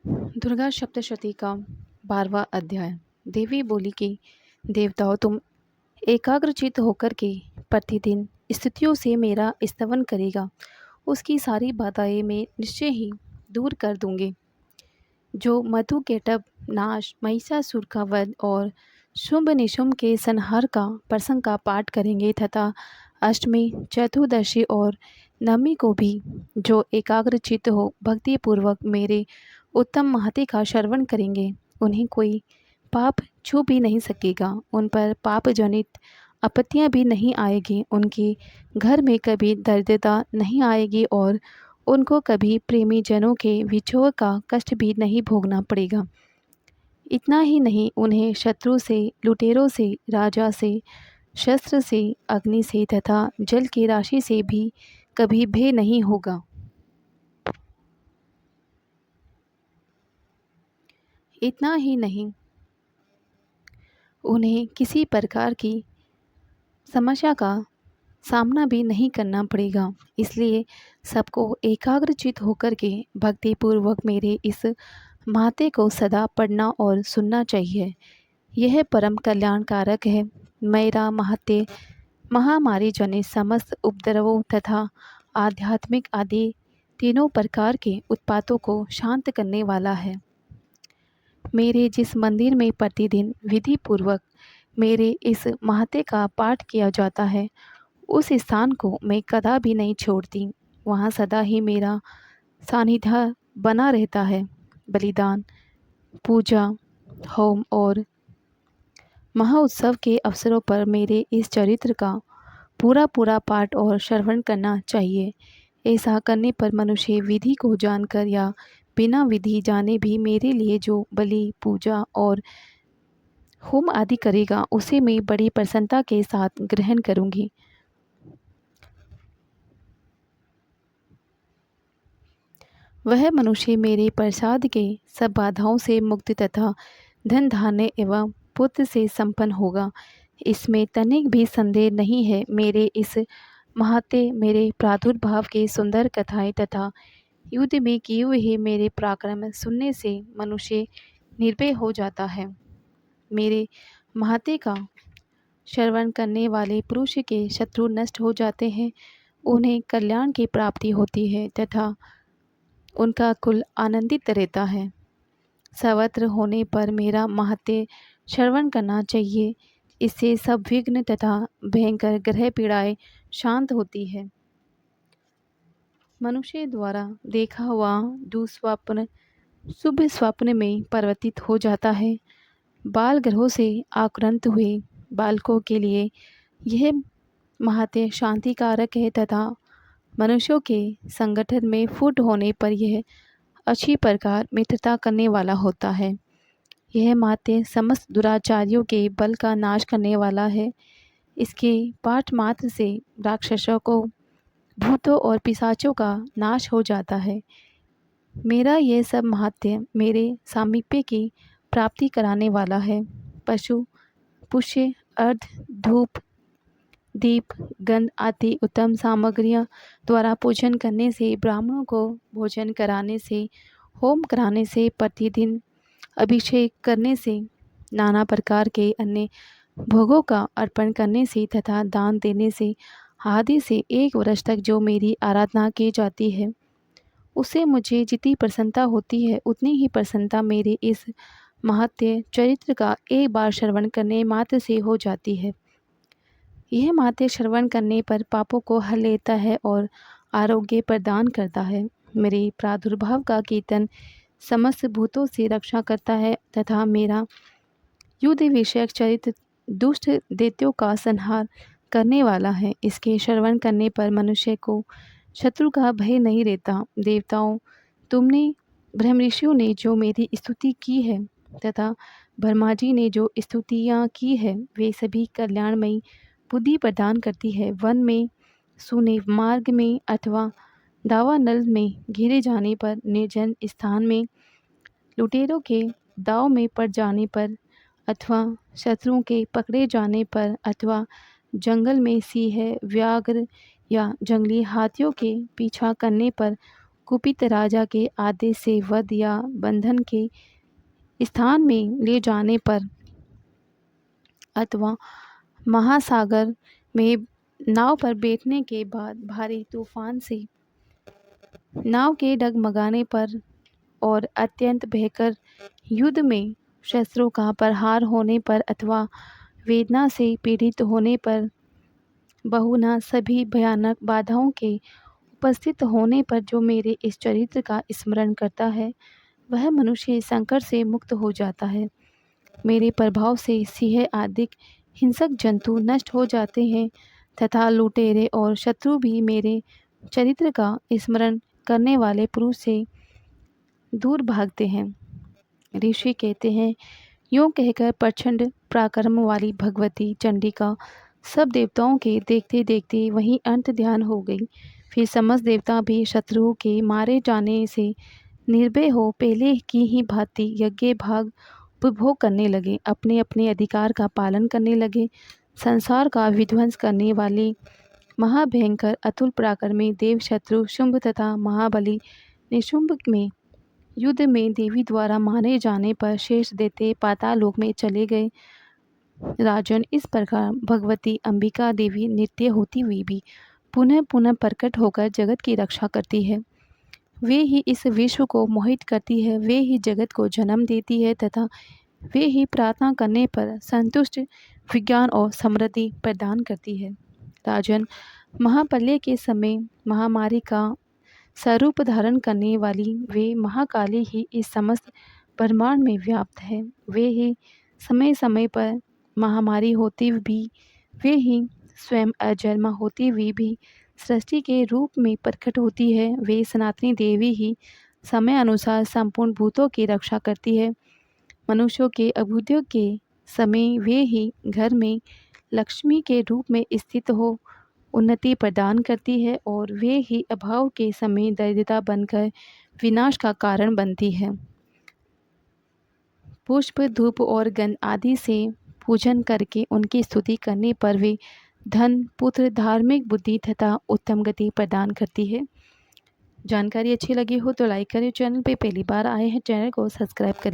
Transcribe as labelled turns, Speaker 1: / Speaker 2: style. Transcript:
Speaker 1: दुर्गा सप्तशती का 12वां अध्याय। देवी बोली कि देवताओं, तुम एकाग्रचित्त होकर के प्रतिदिन स्तुतियों से मेरा स्तवन करेगा, उसकी सारी बाधाएं मैं निश्चय ही दूर कर दूंगी। जो मधु केटभ नाश, महिषासुर का वध और शुंभ निशुंभ के संहार का प्रसंग का पाठ करेंगे तथा अष्टमी, चतुर्दशी और नवमी को भी जो एकाग्रचित्त हो भक्तिपूर्वक मेरे उत्तम महती का श्रवण करेंगे, उन्हें कोई पाप छू भी नहीं सकेगा। उन पर पाप जनित आपत्तियां भी नहीं आएगी। उनके घर में कभी दरिद्रता नहीं आएगी और उनको कभी प्रेमी जनों के विछोह का कष्ट भी नहीं भोगना पड़ेगा। इतना ही नहीं, उन्हें शत्रु से, लुटेरों से, राजा से, शस्त्र से, अग्नि से तथा जल की राशि से भी कभी भय नहीं होगा। इतना ही नहीं, उन्हें किसी प्रकार की समस्या का सामना भी नहीं करना पड़ेगा। इसलिए सबको एकाग्रचित होकर के भक्तिपूर्वक मेरे इस माते को सदा पढ़ना और सुनना चाहिए। यह परम कल्याणकारक है। मेरा महत्य महामारी जनित समस्त उपद्रवों तथा आध्यात्मिक आदि तीनों प्रकार के उत्पातों को शांत करने वाला है। मेरे जिस मंदिर में प्रतिदिन विधि पूर्वक मेरे इस महत्य का पाठ किया जाता है, उस स्थान को मैं कदा भी नहीं छोड़ती। वहाँ सदा ही मेरा सानिध्य बना रहता है। बलिदान, पूजा, होम और महाउत्सव के अवसरों पर मेरे इस चरित्र का पूरा पूरा पाठ और श्रवण करना चाहिए। ऐसा करने पर मनुष्य विधि को जानकर या बिना विधि जाने भी मेरे लिए जो बलि, पूजा और होम आदि करेगा, उसे मैं बड़ी प्रसन्नता के साथ ग्रहण करूँगी। वह मनुष्य मेरे प्रसाद के सब बाधाओं से मुक्त तथा धन धान्य एवं पुत्र से संपन्न होगा। इसमें तनिक भी संदेह नहीं है। मेरे इस महात्म्य, मेरे प्रादुर्भाव के सुंदर कथाएं तथा युद्ध में किए हुए मेरे पराक्रम सुनने से मनुष्य निर्भय हो जाता है। मेरे महात्म्य का श्रवण करने वाले पुरुष के शत्रु नष्ट हो जाते हैं, उन्हें कल्याण की प्राप्ति होती है तथा उनका कुल आनंदित रहता है। सर्वत्र होने पर मेरा महत्य श्रवण करना चाहिए। इससे सब विघ्न तथा भयंकर ग्रह पीड़ाएं शांत होती है। मनुष्य द्वारा देखा हुआ दुस्वप्न शुभ स्वप्न में परिवर्तित हो जाता है। बाल ग्रहों से आक्रांत हुए बालकों के लिए यह महत्य शांतिकारक है तथा मनुष्यों के संगठन में फूट होने पर यह अच्छी प्रकार मित्रता करने वाला होता है। यह महत्य समस्त दुराचारियों के बल का नाश करने वाला है। इसके पाठ मात्र से राक्षसों को, भूतों और पिशाचों का नाश हो जाता है। मेरा यह सब महत्य मेरे सामीप्य की प्राप्ति कराने वाला है। पशु, पुष्य, अर्ध, धूप, दीप, गंध आदि उत्तम सामग्रियों द्वारा पूजन करने से, ब्राह्मणों को भोजन कराने से, होम कराने से, प्रतिदिन अभिषेक करने से, नाना प्रकार के अन्य भोगों का अर्पण करने से तथा दान देने से आदि से 1 वर्ष तक जो मेरी आराधना की जाती है, उससे मुझे जितनी प्रसन्नता होती है, उतनी ही प्रसन्नता मेरे इस महत्य चरित्र का एक बार श्रवण करने मात्र से हो जाती है। यह महत्य श्रवण करने पर पापों को हर लेता है और आरोग्य प्रदान करता है। मेरे प्रादुर्भाव का कीर्तन समस्त भूतों से रक्षा करता है तथा मेरा युद्ध विषयक चरित्र दुष्ट दैत्यों का संहार करने वाला है। इसके श्रवण करने पर मनुष्य को शत्रु का भय नहीं रहता। देवताओं, तुमने, ब्रह्म ऋषियों ने जो मेरी स्तुति की है तथा ब्रह्मा जी ने जो स्तुतियाँ की है, वे सभी कल्याणमयी बुद्धि प्रदान करती है। वन में, सूने मार्ग में अथवा दावानल में घिरे जाने पर, निर्जन स्थान में, लुटेरों के दाव में पड़ जाने पर, अथवा शत्रुओं के पकड़े जाने पर, अथवा जंगल में सिंह, व्याघ्र या जंगली हाथियों के पीछा करने पर, कुपित राजा के आदेश से वध या बंधन के स्थान में ले जाने पर अथवा महासागर में नाव पर बैठने के बाद भारी तूफान से नाव के डगमगाने पर और अत्यंत भयंकर युद्ध में शस्त्रों का प्रहार होने पर अथवा वेदना से पीड़ित होने पर बहुना सभी भयानक बाधाओं के उपस्थित होने पर जो मेरे इस चरित्र का स्मरण करता है वह मनुष्य संकट से मुक्त हो जाता है। मेरे प्रभाव से सिंह आदि हिंसक जंतु नष्ट हो जाते हैं तथा लुटेरे और शत्रु भी मेरे चरित्र का स्मरण करने वाले पुरुष से दूर भागते हैं। ऋषि कहते हैं, यूँ कहकर प्रचंड पराक्रम वाली भगवती चंडिका सब देवताओं के देखते देखते वहीं अंत ध्यान हो गई। फिर समस्त देवता भी शत्रुओं के मारे जाने से निर्भय हो पहले की ही भांति यज्ञ भाग उपभोग करने लगे, अपने अपने अधिकार का पालन करने लगे। संसार का विध्वंस करने वाले महाभयंकर अतुल पराक्रमी देव शत्रु शुंभ तथा महाबली निशुंभ में युद्ध में देवी द्वारा मारे जाने पर शेष देते पाताल लोक में चले गए। राजन, इस प्रकार भगवती अंबिका देवी नित्य होती हुई भी पुनः पुनः प्रकट होकर जगत की रक्षा करती है। वे ही इस विश्व को मोहित करती है, वे ही जगत को जन्म देती है तथा वे ही प्रार्थना करने पर संतुष्ट विज्ञान और समृद्धि प्रदान करती है। राजन, महाप्रलय के समय महामारी का स्वरूप धारण करने वाली वे महाकाली ही इस समस्त ब्रह्मांड में व्याप्त है। वे ही समय समय पर महामारी होती भी, वे ही स्वयं अजन्मा होती हुई भी सृष्टि के रूप में प्रकट होती है। वे सनातनी देवी ही समय अनुसार संपूर्ण भूतों की रक्षा करती है। मनुष्यों के अभ्युदय के समय वे ही घर में लक्ष्मी के रूप में स्थित हो उन्नति प्रदान करती है और वे ही अभाव के समय दरिद्रता बनकर विनाश का कारण बनती है। पुष्प, धूप और गंध आदि से पूजन करके उनकी स्तुति करने पर वे धन, पुत्र, धार्मिक बुद्धि तथा उत्तम गति प्रदान करती है। जानकारी अच्छी लगी हो तो लाइक करें। चैनल पे पहली बार आए हैं चैनल को सब्सक्राइब करें।